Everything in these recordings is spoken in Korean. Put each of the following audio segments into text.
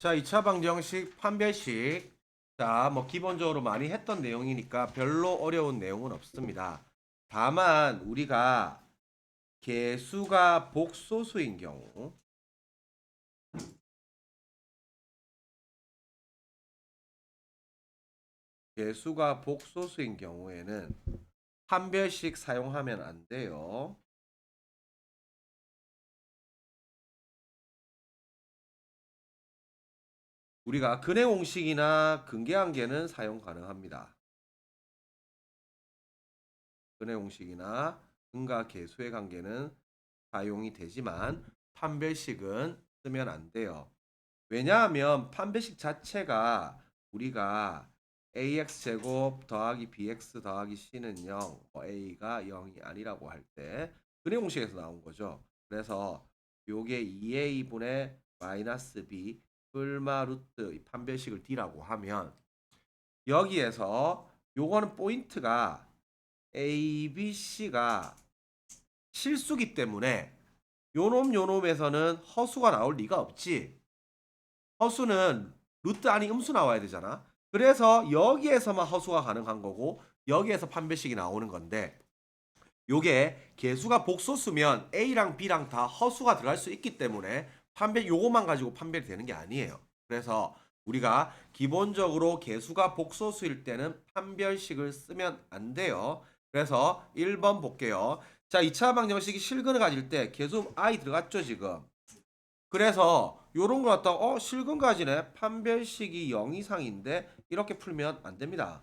자, 2차 방정식 판별식. 자, 뭐 기본적으로 많이 했던 내용이니까 별로 어려운 내용은 없습니다. 다만 우리가 개수가 복소수인 경우, 개수가 복소수인 경우에는 판별식 사용하면 안 돼요. 우리가 근해 공식이나 근계한계는 사용 가능합니다. 근해 공식이나 근과 계수의 관계는 사용이 되지만 판별식은 쓰면 안 돼요. 왜냐하면 판별식 자체가 우리가 ax제곱 더하기 bx 더하기 c는 0, a가 0이 아니라고 할 때 근해 공식에서 나온 거죠. 그래서 요게 2a분의 마이너스 b 뿔마 루트 판별식을 d라고 하면 여기에서 요거는 포인트가 a, b, c가 실수기 때문에 요놈에서는 허수가 나올 리가 없지. 허수는 루트 아니 음수 나와야 되잖아. 그래서 여기에서만 허수가 가능한 거고 여기에서 판별식이 나오는 건데 요게 개수가 복소수면 A랑 B랑 다 허수가 들어갈 수 있기 때문에 판별 요거만 가지고 판별이 되는 게 아니에요. 그래서 우리가 기본적으로 개수가 복소수일 때는 판별식을 쓰면 안 돼요. 그래서 1번 볼게요. 자, 2차 방정식이 실근을 가질 때 개수 I 들어갔죠, 지금. 그래서 요런 거 갖다가 실근 가지네. 판별식이 0 이상인데 이렇게 풀면 안 됩니다.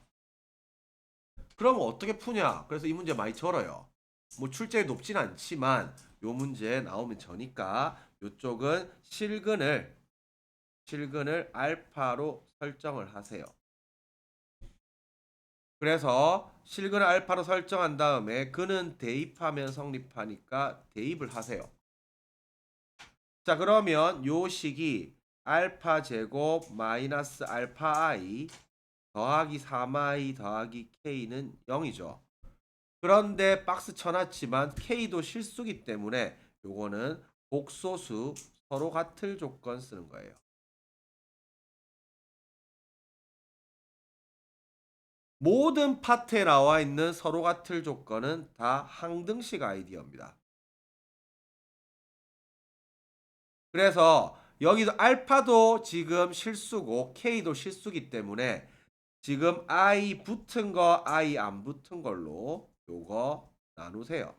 그럼 어떻게 푸냐? 그래서 이 문제 많이 절어요. 뭐 출제에 높진 않지만 요 문제 나오면 저니까 요쪽은 실근을 알파로 설정을 하세요. 그래서 실근을 알파로 설정한 다음에 그는 대입하면 성립하니까 대입을 하세요. 자, 그러면 요 식이 알파 제곱 마이너스 알파 i 더하기 3i 더하기 k는 0이죠. 그런데 박스 쳐놨지만 K도 실수기 때문에 요거는 복소수 서로 같을 조건 쓰는 거예요. 모든 파트에 나와 있는 서로 같을 조건은 다 항등식 아이디어입니다. 그래서 여기도 알파도 지금 실수고 K도 실수기 때문에 지금 I 붙은 거 I 안 붙은 걸로 요거 나누세요.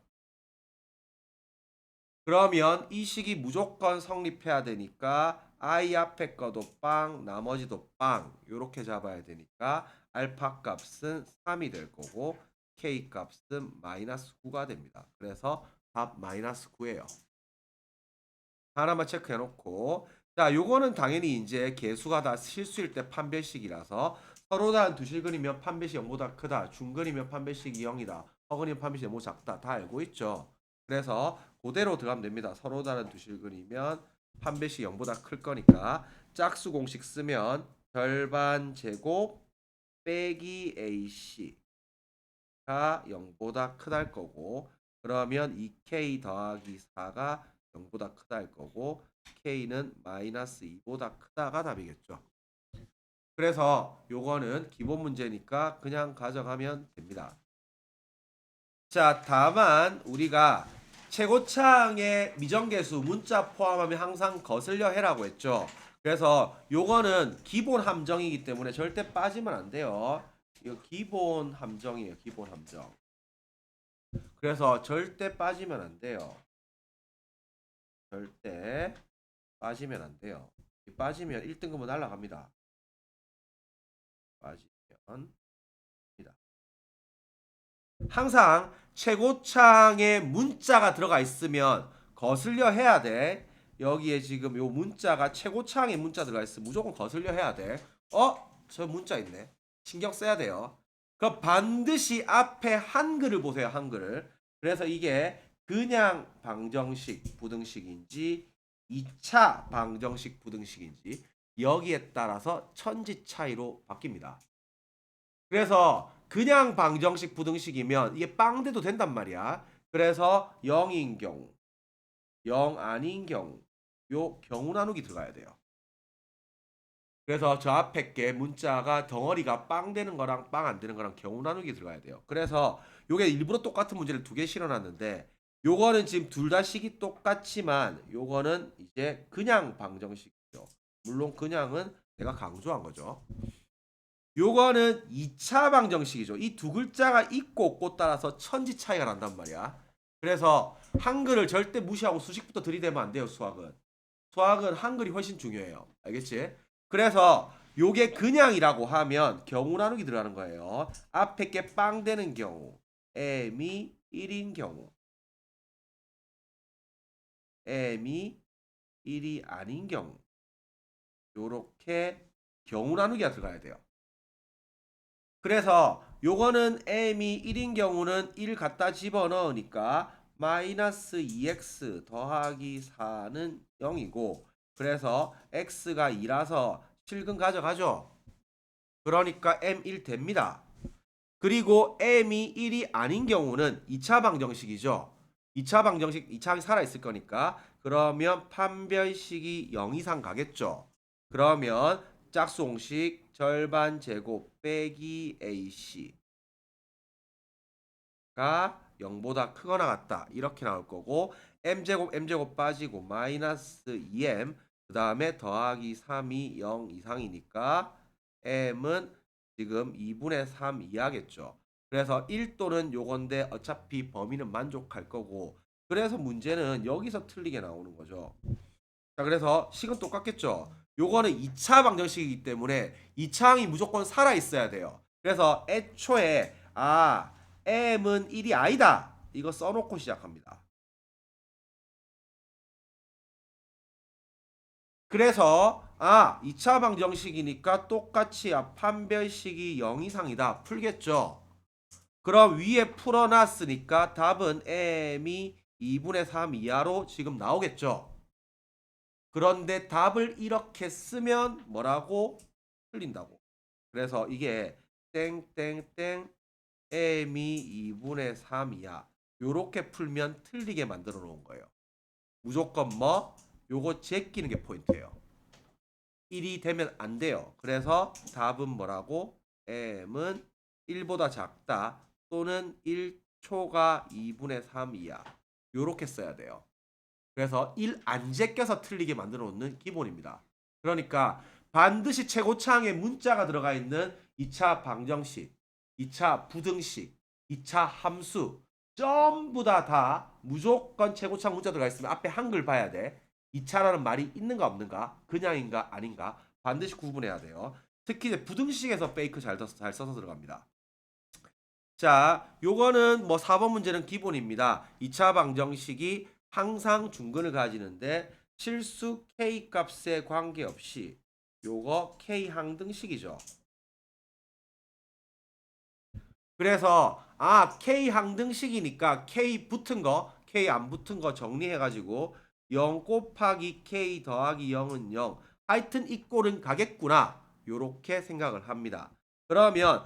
그러면 이 식이 무조건 성립해야 되니까 I 앞에 거도 빵, 나머지도 빵 이렇게 잡아야 되니까 알파 값은 3이 될 거고 K 값은 마이너스 9가 됩니다. 그래서 답 마이너스 9예요. 하나만 체크해 놓고 자, 요거는 당연히 이제 개수가 다 실수일 때 판별식이라서 서로 다른 두 실근이면 판별식 0보다 크다. 중근이면 판별식이 0이다. 허근이면 판별식이 너무 작다. 다 알고 있죠. 그래서 그대로 들어가면 됩니다. 서로 다른 두 실근이면 판별식 0보다 클 거니까 짝수 공식 쓰면 절반 제곱 빼기 AC가 0보다 크다 할 거고 그러면 2K 더하기 4가 0보다 크다 할 거고 K는 마이너스 2보다 크다가 답이겠죠. 그래서 요거는 기본 문제니까 그냥 가져가면 됩니다. 자, 다만 우리가 최고차항의 미정계수 문자 포함하면 항상 거슬려 해라고 했죠. 그래서 요거는 기본 함정이기 때문에 절대 빠지면 안 돼요. 이거 기본 함정이에요. 기본 함정. 그래서 절대 빠지면 안 돼요. 절대 빠지면 안 돼요. 빠지면 1등급은 날아갑니다. 빠지면 항상 최고창에 문자가 들어가 있으면 거슬려 해야 돼. 여기에 지금 요 문자가 최고창에 문자 들어가 있으면 무조건 거슬려 해야 돼. 저 문자 있네. 신경 써야 돼요. 그 반드시 앞에 한글을 보세요. 한글을. 그래서 이게 그냥 방정식 부등식인지 2차 방정식 부등식인지 여기에 따라서 천지 차이로 바뀝니다. 그래서 그냥 방정식 부등식이면 이게 빵돼도 된단 말이야. 그래서 0인 경우, 0 아닌 경우 요 경우 나누기 들어가야 돼요. 그래서 저 앞에 게 문자가 덩어리가 빵 되는 거랑 빵 안 되는 거랑 경우 나누기 들어가야 돼요. 그래서 요게 일부러 똑같은 문제를 두 개 실어놨는데 요거는 지금 둘 다 식이 똑같지만 요거는 이제 그냥 방정식이죠. 물론 그냥은 내가 강조한 거죠. 요거는 2차 방정식이죠. 이 두 글자가 있고 없고 따라서 천지 차이가 난단 말이야. 그래서 한글을 절대 무시하고 수식부터 들이대면 안 돼요, 수학은. 수학은 한글이 훨씬 중요해요. 알겠지? 그래서 요게 그냥이라고 하면 경우 나누기 들어가는 거예요. 앞에 게 빵 되는 경우, m이 1인 경우, m이 1이 아닌 경우, 요렇게 경우 나누기가 들어가야 돼요. 그래서 요거는 m이 1인 경우는 1 갖다 집어넣으니까 마이너스 2x 더하기 4는 0이고 그래서 x가 2라서 실근 가져가죠. 그러니까 m1 됩니다. 그리고 m이 1이 아닌 경우는 2차 방정식이죠. 2차 방정식 2차항이 살아있을 거니까 그러면 판별식이 0 이상 가겠죠. 그러면 짝수공식 절반 제곱 빼기 AC 가 0보다 크거나 같다. 이렇게 나올 거고 m제곱 빠지고 마이너스 2m 그 다음에 더하기 3이 0 이상이니까 m은 지금 2분의 3 이하겠죠. 그래서 1 또는 요건데 어차피 범위는 만족할 거고 그래서 문제는 여기서 틀리게 나오는 거죠. 자 그래서 식은 똑같겠죠. 요거는 2차 방정식이기 때문에 2차항이 무조건 살아 있어야 돼요. 그래서 애초에 m은 1이 아니다. 이거 써놓고 시작합니다. 그래서 2차 방정식이니까 똑같이 판별식이 0 이상이다. 풀겠죠. 그럼 위에 풀어놨으니까 답은 m이 2분의 3 이하로 지금 나오겠죠. 그런데 답을 이렇게 쓰면 뭐라고? 틀린다고. 그래서 이게 땡땡땡 m이 2분의 3이야. 요렇게 풀면 틀리게 만들어 놓은 거예요. 무조건 뭐? 요거 제끼는 게 포인트예요. 1이 되면 안 돼요. 그래서 답은 뭐라고? m은 1보다 작다. 또는 1초가 2분의 3이야. 요렇게 써야 돼요. 그래서 1 안 제껴서 틀리게 만들어 놓는 기본입니다. 그러니까 반드시 최고차항에 문자가 들어가 있는 2차 방정식, 2차 부등식, 2차 함수 전부 다 무조건 최고차항 문자 들어가 있으면 앞에 한글 봐야 돼. 2차라는 말이 있는가 없는가, 그냥인가 아닌가 반드시 구분해야 돼요. 특히 이제 부등식에서 페이크 잘 써서 들어갑니다. 자, 요거는 뭐 4번 문제는 기본입니다. 2차 방정식이 항상 중근을 가지는데 실수 k 값에 관계없이 요거 k 항등식이죠. 그래서 k 항등식이니까 k 붙은 거, k 안 붙은 거 정리해 가지고 0 곱하기 k 더하기 0은 0. 하여튼 이 꼴은 가겠구나. 요렇게 생각을 합니다. 그러면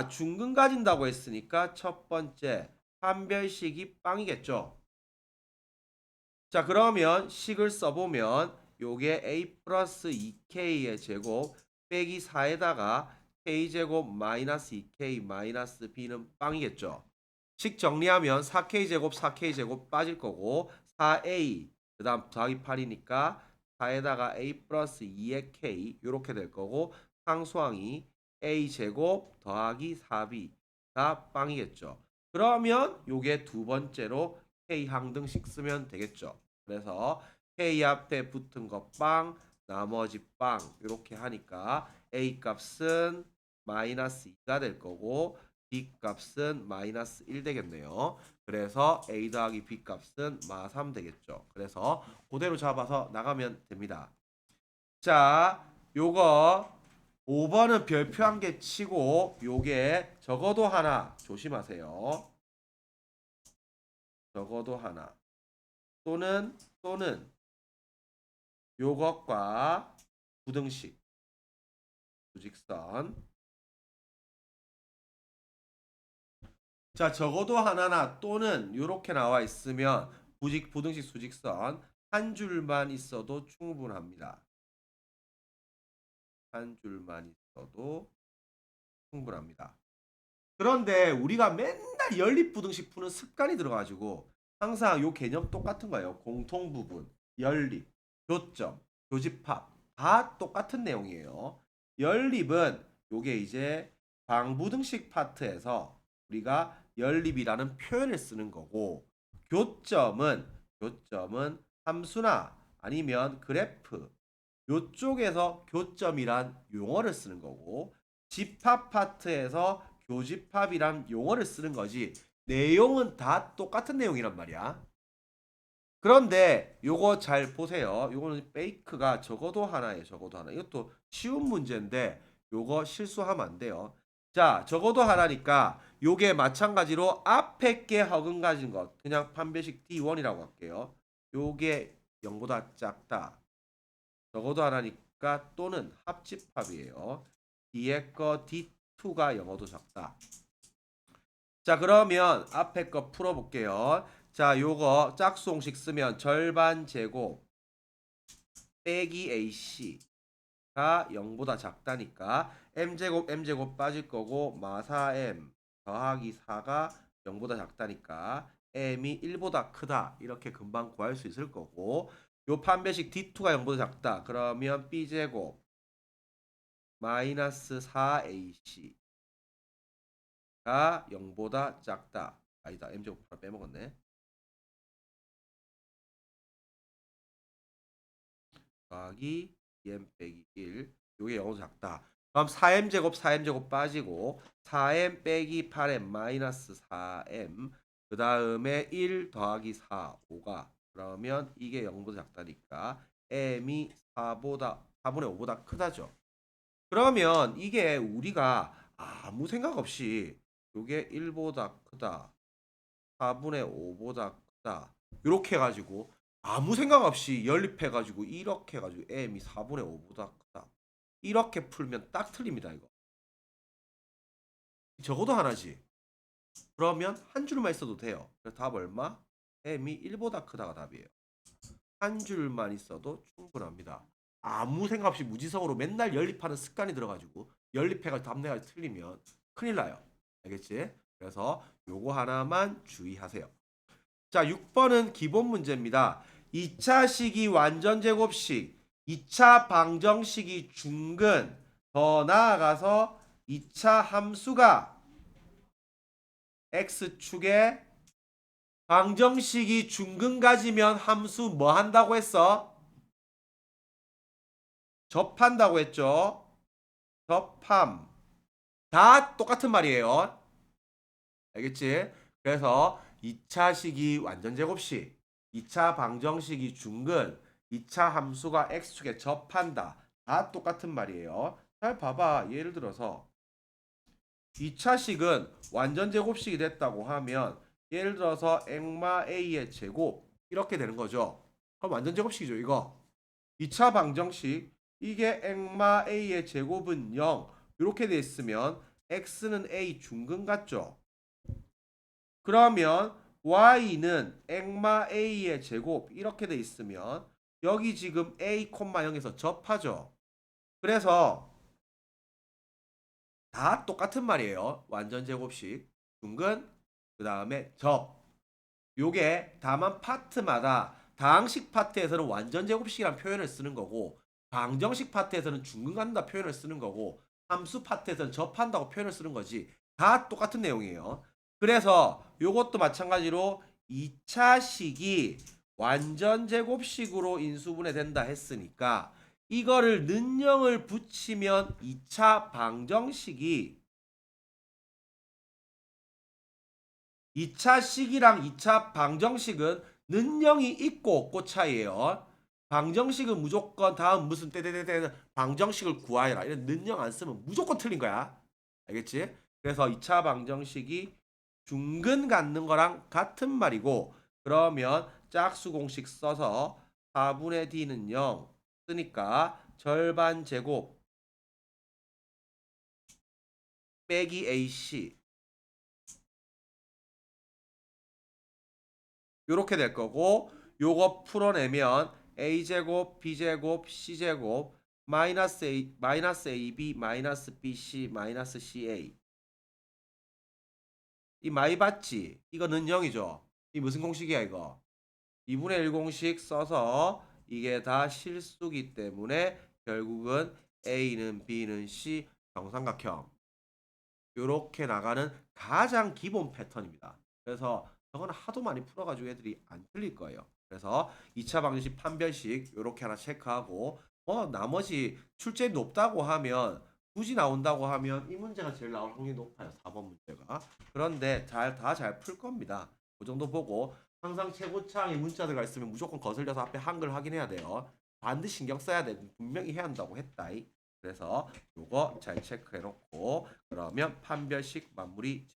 중근 가진다고 했으니까 첫 번째 판별식이 빵이겠죠. 자 그러면 식을 써보면 요게 a 플러스 2k의 제곱 빼기 4에다가 k제곱 마이너스 2k 마이너스 b는 빵이겠죠. 식 정리하면 4k제곱 4k제곱 빠질 거고 4a 그 다음 더하기 8이니까 4에다가 a 플러스 2의 k 요렇게 될 거고 상수항이 a제곱 더하기 4b가 빵이겠죠. 그러면 요게 두 번째로 K 항등식 쓰면 되겠죠. 그래서 K 앞에 붙은 거 빵, 나머지 빵 이렇게 하니까 A 값은 마이너스 2가 될 거고 B 값은 마이너스 1 되겠네요. 그래서 A 더하기 B 값은 마3 되겠죠. 그래서 그대로 잡아서 나가면 됩니다. 자, 요거 5번은 별표 한 개 치고 요게 적어도 하나 조심하세요. 적어도 하나. 또는 요것과 부등식 수직선 자 적어도 하나나 또는 요렇게 나와 있으면 부등식 수직선 한 줄만 있어도 충분합니다. 한 줄만 있어도 충분합니다. 그런데 우리가 맨날 연립부등식 푸는 습관이 들어가지고 항상 요 개념 똑같은 거예요. 공통부분, 연립, 교점, 교집합 다 똑같은 내용이에요. 연립은 요게 이제 방부등식 파트에서 우리가 연립이라는 표현을 쓰는 거고 교점은 함수나 아니면 그래프 요쪽에서 교점이란 용어를 쓰는 거고 집합 파트에서 교집합이란 용어를 쓰는 거지 내용은 다 똑같은 내용이란 말이야. 그런데 요거 잘 보세요. 요거는 페이크가 적어도 하나에 적어도 하나. 이것도 쉬운 문제인데 요거 실수하면 안 돼요. 자, 적어도 하나니까 요게 마찬가지로 앞에 게 허근 가진 것 그냥 판별식 D1이라고 할게요. 요게 0보다 작다. 적어도 하나니까 또는 합집합이에요. 뒤에 거 D2가 영어도 작다. 자, 그러면 앞에 거 풀어볼게요. 자, 요거 짝수공식 쓰면 절반 제곱 빼기 AC가 0보다 작다니까 M제곱 빠질 거고 마사 M 더하기 4가 0보다 작다니까 M이 1보다 크다. 이렇게 금방 구할 수 있을 거고 요 판별식 D2가 0보다 작다. 그러면 B제곱 마이너스 4AC 가 0보다 작다. 아니다. M제곱 하나 빼먹었네. 더하기 2M 빼기 1. 요게 0보다 작다. 그럼 4M제곱 빠지고 4M 빼기 8M 마이너스 4M 그 다음에 1 더하기 4 5가 그러면 이게 0보다 작다니까 M이 4분의 5보다 크다죠. 그러면 이게 우리가 아무 생각 없이 요게 1보다 크다. 4분의 5보다 크다. 이렇게 해가지고 아무 생각 없이 연립해가지고 이렇게 해가지고 m이 4분의 5보다 크다. 이렇게 풀면 딱 틀립니다. 이거. 적어도 하나지. 그러면 한 줄만 있어도 돼요. 그래서 답 얼마? m이 1보다 크다가 답이에요. 한 줄만 있어도 충분합니다. 아무 생각 없이 무지성으로 맨날 연립하는 습관이 들어가지고 연립해가지고 답 내가지고 틀리면 큰일 나요. 알겠지? 그래서 요거 하나만 주의하세요. 자, 6번은 기본 문제입니다. 2차 식이 완전 제곱식, 2차 방정식이 중근, 더 나아가서 2차 함수가 x축에 방정식이 중근 가지면 함수 뭐 한다고 했어? 접한다고 했죠. 접함. 다 똑같은 말이에요. 알겠지? 그래서 2차 식이 완전 제곱식, 2차 방정식이 중근, 2차 함수가 x축에 접한다. 다 똑같은 말이에요. 잘 봐봐. 예를 들어서 2차 식은 완전 제곱식이 됐다고 하면 예를 들어서 액마 a의 제곱 이렇게 되는 거죠. 그럼 완전 제곱식이죠, 이거. 2차 방정식 이게 액마 a의 제곱은 0 이렇게 돼 있으면 x는 a 중근 같죠. 그러면 y는 액마 a의 제곱 이렇게 돼 있으면 여기 지금 a, 0에서 접하죠. 그래서 다 똑같은 말이에요. 완전 제곱식, 중근, 그 다음에 접. 요게 다만 파트마다 다항식 파트에서는 완전 제곱식이란 표현을 쓰는 거고 방정식 파트에서는 중근 갖는다 표현을 쓰는 거고 함수 파트에서는 접한다고 표현을 쓰는 거지. 다 똑같은 내용이에요. 그래서 요것도 마찬가지로 2차 식이 완전 제곱식으로 인수분해 된다 했으니까 이거를 는영을 붙이면 2차 방정식이 2차 식이랑 2차 방정식은 는영이 있고 없고 차이예요. 방정식은 무조건 다음 무슨 때때때때 방정식을 구하여라. 이런 는영 안 쓰면 무조건 틀린 거야. 알겠지? 그래서 2차 방정식이 중근 갖는 거랑 같은 말이고 그러면 짝수 공식 써서 4분의 d는 0 쓰니까 절반 제곱 빼기 ac 요렇게 될 거고 요거 풀어내면 a제곱 b제곱 c제곱 마이너스 A, 마이너스 AB, 마이너스 BC, 마이너스 CA. 이 많이 봤지? 이거는 0이죠. 이 무슨 공식이야 이거? 2분의 1 공식 써서 이게 다 실수기 때문에 결국은 A는 B는 C 정삼각형. 요렇게 나가는 가장 기본 패턴입니다. 그래서 저거는 하도 많이 풀어가지고 애들이 안 틀릴 거예요. 그래서 2차 방정식 판별식 요렇게 하나 체크하고 나머지 출제율이 높다고 하면 굳이 나온다고 하면 이 문제가 제일 나올 확률이 높아요. 4번 문제가. 그런데 다 잘 풀 겁니다. 그 정도 보고 항상 최고창에 문자 들어가 있으면 무조건 거슬려서 앞에 한글 확인해야 돼요. 반드시 신경 써야 돼. 분명히 해야 한다고 했다. 그래서 요거 잘 체크해 놓고 그러면 판별식 마무리